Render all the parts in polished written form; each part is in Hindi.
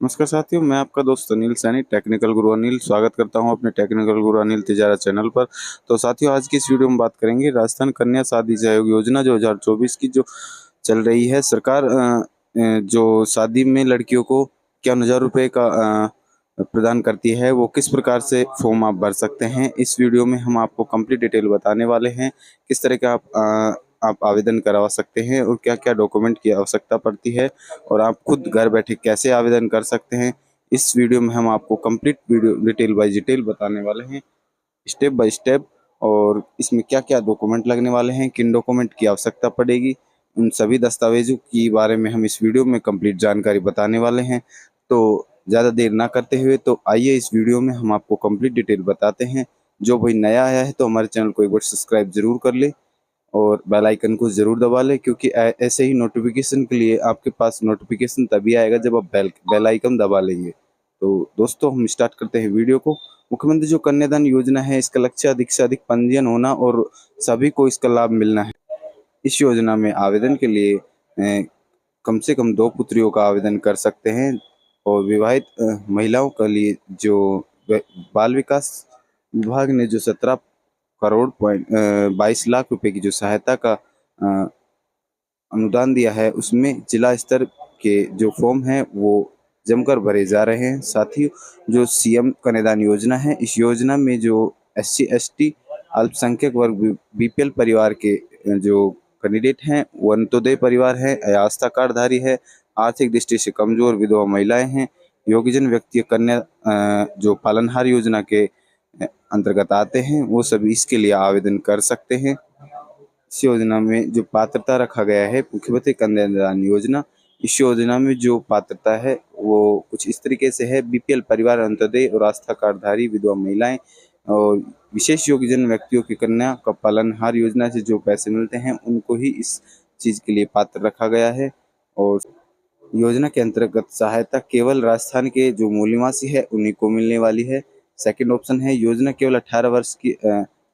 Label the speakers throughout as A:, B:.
A: नमस्कार साथियों, मैं आपका दोस्त अनिल सैनी, टेक्निकल गुरु अनिल स्वागत करता हूं अपने टेक्निकल गुरु अनिल तिजारा चैनल पर। तो साथियों, आज की इस वीडियो में बात करेंगे राजस्थान कन्या शादी सहयोग योजना 2024 की जो चल रही है। सरकार जो शादी में लड़कियों को 51,000 रुपये का प्रदान करती है, वो किस प्रकार से फॉर्म आप भर सकते हैं, इस वीडियो में हम आपको कंप्लीट डिटेल बताने वाले हैं। किस तरह का आप आवेदन करवा सकते हैं और क्या क्या डॉक्यूमेंट की आवश्यकता पड़ती है, और आप खुद घर बैठे कैसे आवेदन कर सकते हैं, इस वीडियो में हम आपको complete video detail by detail बताने वाले हैं, स्टेप बाय स्टेप। और इसमें क्या क्या डॉक्यूमेंट लगने वाले हैं, किन डॉक्यूमेंट की आवश्यकता पड़ेगी, उन सभी दस्तावेजों के बारे में हम इस वीडियो में कंप्लीट जानकारी बताने वाले हैं। तो ज़्यादा देर ना करते हुए तो आइए इस वीडियो में हम आपको कंप्लीट डिटेल बताते हैं। जो भाई नया आया है तो हमारे चैनल को एक बार सब्सक्राइब जरूर कर ले और बेल आइकन को ज़रूर दबा लें, क्योंकि ऐसे ही नोटिफिकेशन के लिए आपके पास नोटिफिकेशन तभी आएगा जब आप बेल आइकन दबा लेंगे। तो दोस्तों, हम स्टार्ट करते हैं वीडियो को। मुख्यमंत्री जो कन्यादान योजना है, इसका लक्ष्य अधिक से अधिक पंजीयन होना और सभी को इसका लाभ मिलना है। इस योजना में आवेदन के लिए कम से कम 2 पुत्रियों का आवेदन कर सकते हैं, और विवाहित महिलाओं के लिए जो बाल विकास विभाग ने जो 17 करोड़ पॉइंट 22 लाख रुपए की जो सहायता का अ, अनुदान दिया है, उसमें जिला स्तर के जो फॉर्म हैं वो जमकर भरे जा रहे हैं। साथ ही जो सीएम कन्यादान योजना है, इस योजना में जो एससी एसटी अल्पसंख्यक वर्ग बीपीएल परिवार के जो कैंडिडेट हैं, वो अंत्योदय परिवार है या आस्था कार्डधारी है, आर्थिक दृष्टि से कमजोर विधवा महिलाएं हैं, योग्यजन व्यक्ति कन्या जो पालनहार योजना के अंतर्गत आते हैं, वो सभी इसके लिए आवेदन कर सकते हैं। इस योजना में जो पात्रता रखा गया है, मुख्यमंत्री कन्यादान योजना, इस योजना में जो पात्रता है वो कुछ इस तरीके से है: बीपीएल परिवार, अंत्योदय और आस्था कार्डधारी विधवा महिलाएं और विशेष योग्यजन व्यक्तियों की कन्या का पालनहार योजना से जो पैसे मिलते हैं, उनको ही इस चीज के लिए पात्र रखा गया है। और योजना के अंतर्गत सहायता केवल राजस्थान के जो मूल निवासी है उन्हीं को मिलने वाली है। सेकंड ऑप्शन है, योजना केवल 18 वर्ष की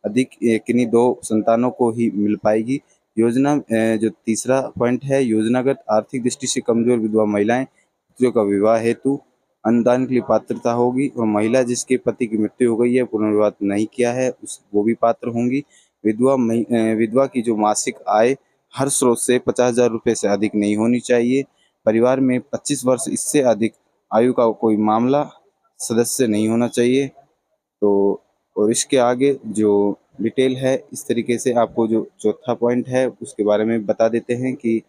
A: अधिक किन्हीं 2 संतानों को ही मिल पाएगी। योजना जो तीसरा पॉइंट है, योजनागत आर्थिक दृष्टि से कमजोर विधवा महिलाएं पुत्रियों का विवाह हेतु अनुदान के लिए पात्रता होगी, और महिला जिसके पति की मृत्यु हो गई है, पुनर्विवाह नहीं किया है, उस वो भी पात्र होंगी। विधवा की जो मासिक आय हर स्रोत से 50,000 रुपये से अधिक नहीं होनी चाहिए। परिवार में 25 वर्ष इससे अधिक आयु का कोई मामला सदस्य नहीं होना चाहिए। तो और इसके आगे जो डिटेल है, इस तरीके से आपको जो चौथा पॉइंट है उसके बारे में बता देते हैं कि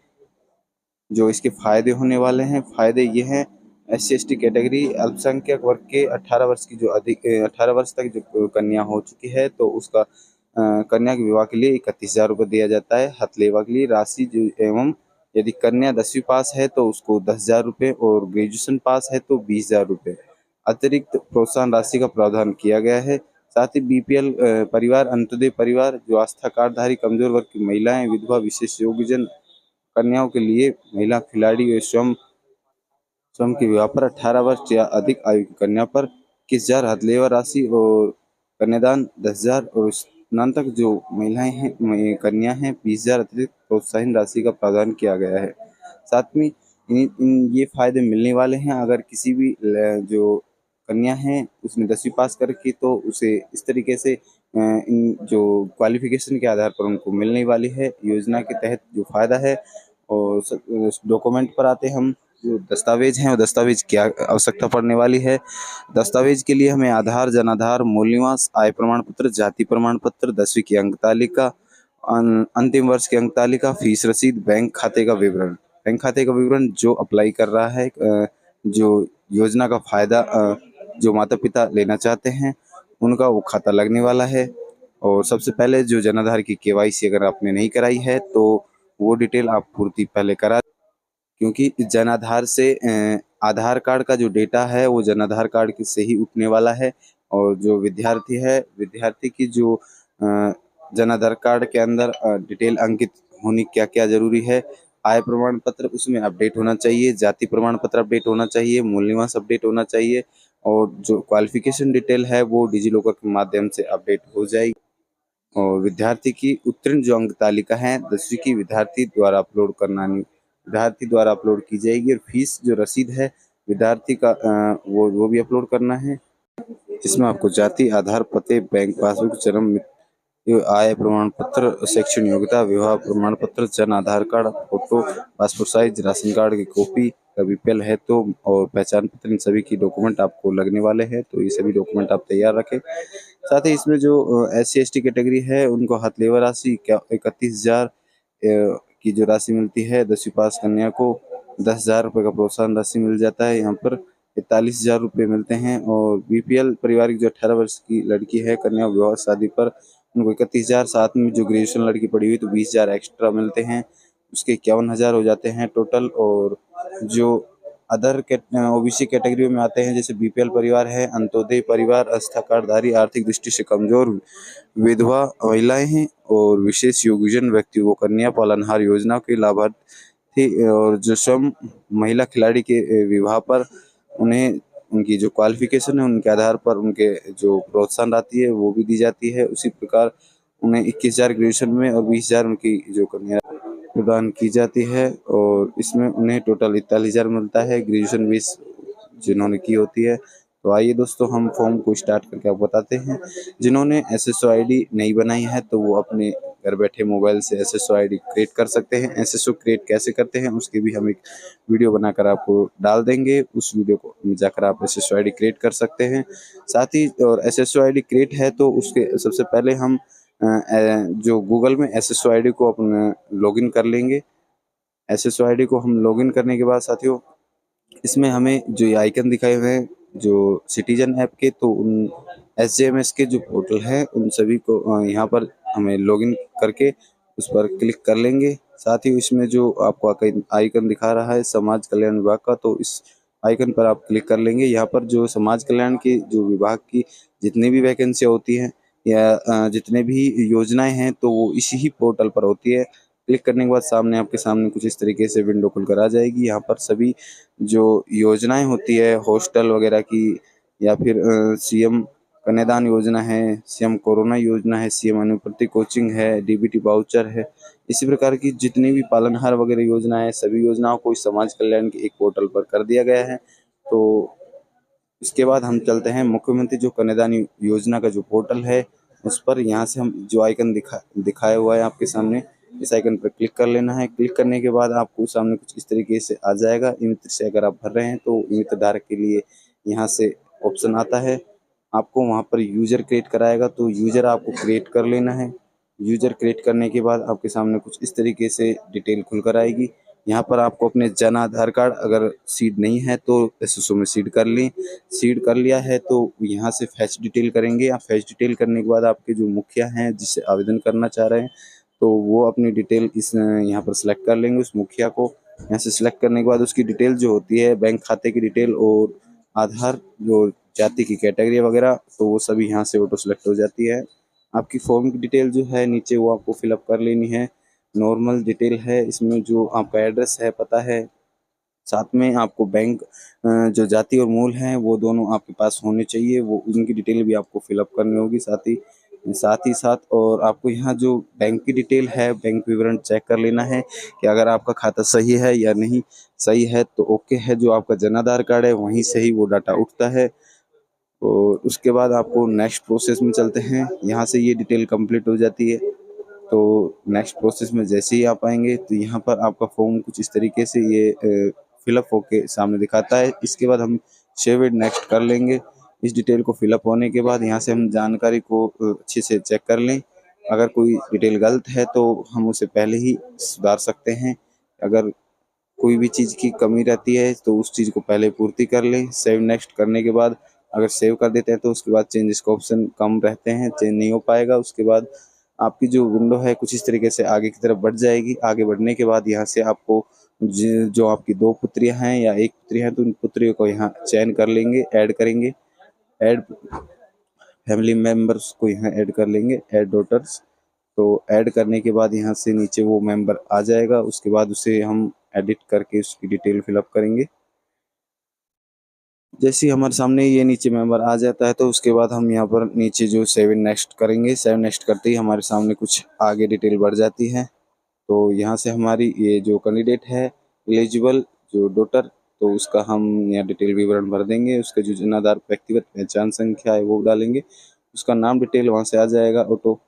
A: जो इसके फायदे होने वाले हैं। फायदे ये हैं: एस सी कैटेगरी अल्पसंख्यक वर्ग के 18 वर्ष की जो अधिक 18 वर्ष तक जो कन्या हो चुकी है, तो उसका कन्या के विवाह के लिए 31,000 रुपये दिया जाता है। हथलेवा के लिए राशि जो एवं यदि कन्या 10वीं पास है तो उसको 10,000 रुपये, और ग्रेजुएशन पास है तो 20,000 रुपये अतिरिक्त प्रोत्साहन राशि का प्रावधान किया गया है। साथ ही बीपीएल परिवार, अंत्योदय परिवार, जो आस्था कार्डधारी कमजोर वर्ग की महिलाएं, विधवा, विशेष योग्यजन कन्याओं के लिए महिला खिलाड़ी व स्वयं स्वयं के विवाह पर 18 वर्ष या अधिक आयु की कन्या पर 21,000 हथलेवा राशि और कन्यादान 10,000, और स्नातक जो महिलाएं हैं कन्या हैं 20,000 अतिरिक्त प्रोत्साहन राशि का प्रावधान किया गया है। साथ में इन ये फायदे मिलने वाले हैं अगर किसी भी जो कन्या है उसने 10वीं पास करके, तो उसे इस तरीके से इन जो क्वालिफिकेशन के आधार पर उनको मिलने वाली है योजना के तहत जो फायदा है। और डॉक्यूमेंट पर आते हैं हम। जो दस्तावेज हैं, वो दस्तावेज क्या आवश्यकता पड़ने वाली है। दस्तावेज के लिए हमें आधार, जनाधार, मूल निवास, आय प्रमाण पत्र, जाति प्रमाण पत्र, 10वीं की अंक तालिका, अंतिम वर्ष की अंक तालिका, फीस रसीद, बैंक खाते का विवरण। बैंक खाते का विवरण जो अप्लाई कर रहा है, जो योजना का फायदा जो माता पिता लेना चाहते हैं, उनका वो खाता लगने वाला है। और सबसे पहले जो जनाधार की केवाईसी अगर आपने नहीं कराई है, तो वो डिटेल आप पूर्ति पहले करा, क्योंकि जनाधार से आधार कार्ड का जो डेटा है वो जनाधार कार्ड से ही उठने वाला है। और जो विद्यार्थी है, विद्यार्थी की जो जनाधार कार्ड के अंदर डिटेल अंकित होनी क्या क्या जरूरी है: आय प्रमाण पत्र उसमें अपडेट होना चाहिए, जाति प्रमाण पत्र अपडेट होना चाहिए, मूल निवास अपडेट होना चाहिए, और जो क्वालिफिकेशन डिटेल है वो डिजिलॉकर के माध्यम से अपडेट हो जाएगी। और विद्यार्थी की उत्तीर्ण जो अंक तालिका है 10वीं की, विद्यार्थी द्वारा अपलोड की जाएगी। और फीस जो रसीद है विद्यार्थी का वो भी अपलोड करना है। इसमें आपको जाति, आधार, पते, बैंक पासबुक, जन्म, आय प्रमाण पत्र, शैक्षणिक योग्यता, विवाह प्रमाण पत्र, Jan Aadhaar card, photo, passport size, ration card की कॉपी, का बीपीएल है तो, और पहचान पत्र, इन सभी की डॉक्यूमेंट आपको लगने वाले हैं। तो ये सभी डॉक्यूमेंट आप तैयार रखें। साथ ही इसमें जो SC ST कैटेगरी है उनको हाथ राशि 31,000 की जो राशि मिलती है, 10वीं पास कन्या को 10,000 रुपये का प्रोत्साहन राशि मिल जाता है। यहाँ पर 41,000 रुपये मिलते हैं। और BPL परिवार की जो 18 वर्ष की लड़की है, कन्या विवाह शादी पर, उनको 31,000। साथ में जो ग्रेजुएशन लड़की पढ़ी हुई तो 20,000 एक्स्ट्रा मिलते हैं, उसके 51,000 हो जाते हैं टोटल। और जो अदर OBC कैटेगरी में आते हैं, जैसे BPL परिवार है, अंत्योदय परिवार, आस्था कार्डधारी, आर्थिक दृष्टि से कमजोर, विधवा महिलाएं हैं, और विशेष योग्यजन व्यक्ति को कन्या पालनहार योजना के लाभार्थी, और जो स्वयं महिला खिलाड़ी के विवाह पर उन्हें उनकी जो क्वालिफिकेशन है उनके आधार पर उनके जो प्रोत्साहन आती है वो भी दी जाती है। उसी प्रकार उन्हें 21,000 ग्रेजुएशन में और 20,000 उनकी जो कन्या प्रदान की जाती है। और इसमें उन्हें टोटल 41,000 मिलता है, ग्रेजुएशन 20 जिन्होंने की होती है। तो आइए दोस्तों हम फॉर्म को स्टार्ट करके आपको बताते हैं। जिन्होंने SSO ID नहीं बनाई है तो वो अपने घर बैठे मोबाइल से SSO ID क्रिएट कर सकते हैं। SSO क्रिएट कैसे करते हैं उसकी भी हम एक वीडियो बनाकर आपको डाल देंगे, उस वीडियो को जाकर आप SSO ID क्रिएट कर सकते हैं। साथ ही और SSO ID क्रिएट है तो उसके सबसे पहले हम जो गूगल में SSO ID को अपना लॉगिन कर लेंगे। SSO ID को हम लॉगिन करने के बाद साथियों इसमें हमें जो ये आइकन दिखाए हुए हैं जो सिटीजन ऐप के, तो उन SJMS के जो पोर्टल है उन सभी को यहाँ पर हमें लॉगिन करके उस पर क्लिक कर लेंगे। साथ ही इसमें जो आपको आइकन दिखा रहा है समाज कल्याण विभाग का, तो इस आइकन पर आप क्लिक कर लेंगे। यहाँ पर जो समाज कल्याण की जो विभाग की जितनी भी वैकेंसियाँ होती हैं या जितने भी योजनाएं हैं तो वो इसी ही पोर्टल पर होती है। क्लिक करने के बाद सामने आपके सामने कुछ इस तरीके से विंडो खुलकर आ जाएगी। यहाँ पर सभी जो योजनाएं होती है हॉस्टल वगैरह की, या फिर CM कन्यादान योजना है, CM कोरोना योजना है, CM अनुप्रति कोचिंग है, DBT वाउचर है, इसी प्रकार की जितनी भी पालनहार वगैरह योजना है सभी योजनाओं को इस समाज कल्याण के एक पोर्टल पर कर दिया गया है। तो इसके बाद हम चलते हैं मुख्यमंत्री जो कन्यादान योजना का जो पोर्टल है उस पर। यहाँ से हम जो आइकन दिखाया हुआ है आपके सामने, इस आइकन पर क्लिक कर लेना है। क्लिक करने के बाद आपको सामने कुछ इस तरीके से आ जाएगा। ई मित्र से अगर आप भर रहे हैं तो ई मित्र धारक के लिए यहाँ से ऑप्शन आता है, आपको वहाँ पर यूजर क्रिएट कराएगा तो यूजर आपको क्रिएट कर लेना है। यूजर क्रिएट करने के बाद आपके सामने कुछ इस तरीके से डिटेल खुल कर आएगी। यहाँ पर आपको अपने जन आधार कार्ड अगर सीड नहीं है तो SSO में सीड कर लें। सीड कर लिया है तो यहाँ से फैच डिटेल करेंगे। या फैच डिटेल करने के बाद आपके जो मुखिया हैं जिससे आवेदन करना चाह रहे हैं तो वो अपनी डिटेल इस यहाँ पर सिलेक्ट कर लेंगे। उस मुखिया को यहाँ से सिलेक्ट करने के बाद उसकी डिटेल जो होती है बैंक खाते की डिटेल और आधार जो जाति की कैटेगरी वगैरह तो वो सभी यहाँ से ऑटो सेलेक्ट हो जाती है। आपकी फॉर्म की डिटेल जो है नीचे वो आपको फिलअप कर लेनी है। नॉर्मल डिटेल है, इसमें जो आपका एड्रेस है, पता है, साथ में आपको बैंक जो जाति और मूल हैं वो दोनों आपके पास होने चाहिए, वो उनकी डिटेल भी आपको फिलअप करनी होगी साथ ही साथ। और आपको यहाँ जो बैंक की डिटेल है बैंक विवरण चेक कर लेना है कि अगर आपका खाता सही है या नहीं। सही है तो ओके है, जो आपका जन आधार कार्ड है वहीं से ही वो डाटा उठता है। और उसके बाद आपको नेक्स्ट प्रोसेस में चलते हैं। यहाँ से ये डिटेल कंप्लीट हो जाती है तो नेक्स्ट प्रोसेस में जैसे ही आप आएंगे तो यहाँ पर आपका फॉर्म कुछ इस तरीके से ये फिलअप होके सामने दिखाता है। इसके बाद हम सेव एंड नेक्स्ट कर लेंगे। इस डिटेल को फिलअप होने के बाद यहाँ से हम जानकारी को अच्छे से चेक कर लें। अगर कोई डिटेल गलत है तो हम उसे पहले ही सुधार सकते हैं। अगर कोई भी चीज़ की कमी रहती है तो उस चीज़ को पहले पूर्ति कर लें। सेव नेक्स्ट करने के बाद अगर सेव कर देते हैं तो उसके बाद चेंजेस का ऑप्शन कम रहते हैं, चेंज नहीं हो पाएगा। उसके बाद आपकी जो विंडो है कुछ इस तरीके से आगे की तरफ बढ़ जाएगी। आगे बढ़ने के बाद यहाँ से आपको जो आपकी 2 पुत्रियाँ हैं या 1 पुत्री है तो उन पुत्रियों को यहाँ चयन कर लेंगे, ऐड करेंगे। ऐड फैमिली मेम्बर्स को यहाँ ऐड कर लेंगे, ऐड डॉटर्स। तो ऐड करने के बाद यहाँ से नीचे वो मेंबर आ जाएगा। उसके बाद उसे हम एडिट करके उसकी डिटेल फिलअप करेंगे। जैसे ही हमारे सामने ये नीचे मेंबर आ जाता है तो उसके बाद हम यहाँ पर नीचे जो सेव नेक्स्ट करेंगे। सेव नेक्स्ट करते ही हमारे सामने कुछ आगे डिटेल बढ़ जाती है। तो यहाँ से हमारी ये जो कैंडिडेट है एलिजिबल जो डॉटर तो उसका हम यहाँ डिटेल विवरण भर देंगे। उसका जो जनाधार व्यक्तिगत पहचान संख्या है वो डालेंगे, उसका नाम डिटेल वहाँ से आ जाएगा ऑटो।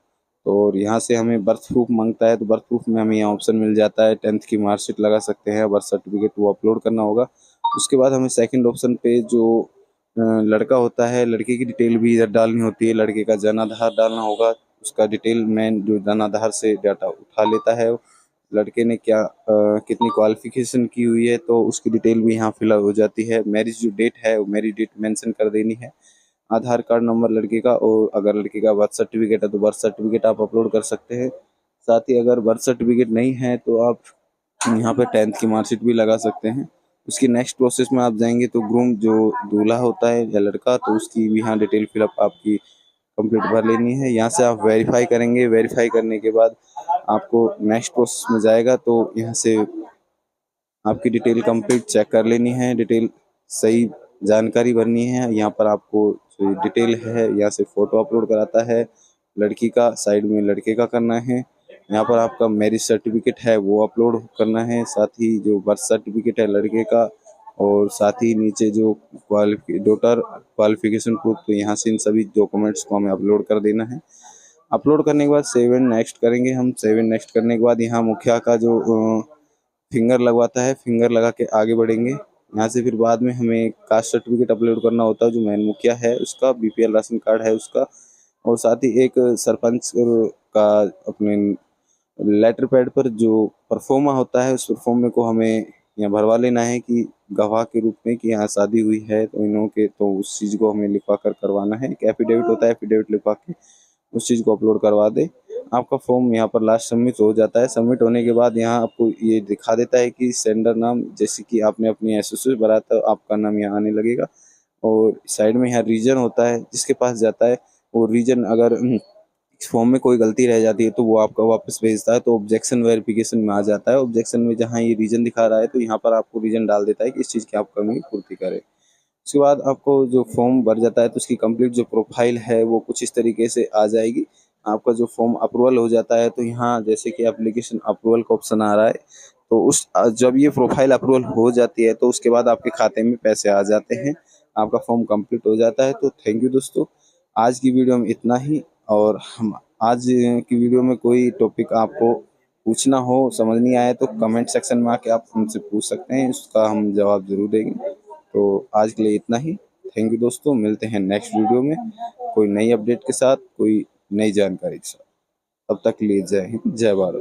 A: और यहाँ से हमें बर्थ प्रूफ मांगता है, तो बर्थ प्रूफ में हमें यहाँ ऑप्शन मिल जाता है 10th की मार्कशीट लगा सकते हैं, बर्थ सर्टिफिकेट वो अपलोड करना होगा। उसके बाद हमें सेकंड ऑप्शन पे जो लड़का होता है, लड़के की डिटेल भी इधर डालनी होती है। लड़के का जनाधार डालना होगा, उसका डिटेल मैन जो जनाधार से डाटा उठा लेता है। लड़के ने क्या कितनी क्वालिफिकेशन की हुई है तो उसकी डिटेल भी यहाँ फिलअप हो जाती है। मैरिज जो डेट है वो मैरिज डेट मेंशन कर देनी है। आधार कार्ड नंबर लड़के का, और अगर लड़के का बर्थ सर्टिफिकेट है तो बर्थ सर्टिफिकेट आप अपलोड कर सकते हैं। साथ ही अगर बर्थ सर्टिफिकेट नहीं है तो आप यहाँ पे 10th की मार्कशीट भी लगा सकते हैं। उसकी नेक्स्ट प्रोसेस में आप जाएंगे तो ग्रूम जो दूल्हा होता है या लड़का, तो उसकी भी यहाँ डिटेल फिलअप आपकी कंप्लीट भर लेनी है। यहाँ से आप वेरीफाई करेंगे, वेरीफाई करने के बाद आपको नेक्स्ट प्रोसेस में जाएगा तो यहाँ से आपकी डिटेल कंप्लीट चेक कर लेनी है, डिटेल सही जानकारी भरनी है। यहाँ पर आपको जो डिटेल है यहाँ से फोटो अपलोड कराता है लड़की का, साइड में लड़के का करना है। यहाँ पर आपका मैरिज सर्टिफिकेट है वो अपलोड करना है, साथ ही जो बर्थ सर्टिफिकेट है लड़के का, और साथ ही नीचे जो डॉटर क्वालिफिकेशन प्रूफ, तो यहाँ से इन सभी डॉक्यूमेंट्स को हमें अपलोड कर देना है। अपलोड करने के बाद सेव एंड नेक्स्ट करेंगे हम। सेव एंड नेक्स्ट करने के बाद यहाँ मुखिया का जो फिंगर लगवाता है, फिंगर लगा के आगे बढ़ेंगे। यहाँ से फिर बाद में हमें कास्ट सर्टिफिकेट अपलोड करना होता है, जो मेन मुखिया है उसका, बीपीएल राशन कार्ड है उसका, और साथ ही एक सरपंच का अपने लेटर पैड पर जो परफॉर्मा होता है उस परफॉर्मे को हमें यहाँ भरवा लेना है कि गवाह के रूप में कि यहाँ शादी हुई है तो इन्हों के, तो उस चीज़ को हमें लिखवा कर करवाना है। एक एफिडेविट होता है, एफिडेविट लिखवा के उस चीज़ को अपलोड करवा दे। आपका फॉर्म यहाँ पर लास्ट सबमिट हो जाता है। सबमिट होने के बाद यहाँ आपको ये दिखा देता है कि सेंडर नाम, जैसे कि आपने अपनी एसोसिएट भरा तो आपका नाम यहाँ आने लगेगा। और साइड में यहाँ रीजन होता है, जिसके पास जाता है वो रीजन, अगर इस फॉर्म में कोई गलती रह जाती है तो वो आपका वापस भेजता है, तो ऑब्जेक्शन वेरिफिकेशन में आ जाता है। ऑब्जेक्शन में जहाँ ये रीजन दिखा रहा है तो यहाँ पर आपको रीजन डाल देता है कि इस चीज़ की आप कमी पूर्ति करें। उसके बाद आपको जो फॉर्म भर जाता है तो उसकी कंप्लीट जो प्रोफाइल है वो कुछ इस तरीके से आ जाएगी। आपका जो फॉर्म अप्रूवल हो जाता है तो यहाँ जैसे कि एप्लीकेशन अप्रूवल का ऑप्शन आ रहा है, तो उस जब ये प्रोफाइल अप्रूवल हो जाती है तो उसके बाद आपके खाते में पैसे आ जाते हैं, आपका फॉर्म कंप्लीट हो जाता है। तो थैंक यू दोस्तों, आज की वीडियो में इतना ही। और हम आज की वीडियो में कोई टॉपिक आपको पूछना हो, समझ नहीं आया, तो कमेंट सेक्शन में आके आप हमसे पूछ सकते हैं, उसका हम जवाब जरूर देंगे। तो आज के लिए इतना ही। थैंक यू दोस्तों, मिलते हैं नेक्स्ट वीडियो में कोई नई अपडेट के साथ, कोई नई जानकारी के साथ। तब तक के लिए जय हिंद, जय भारत।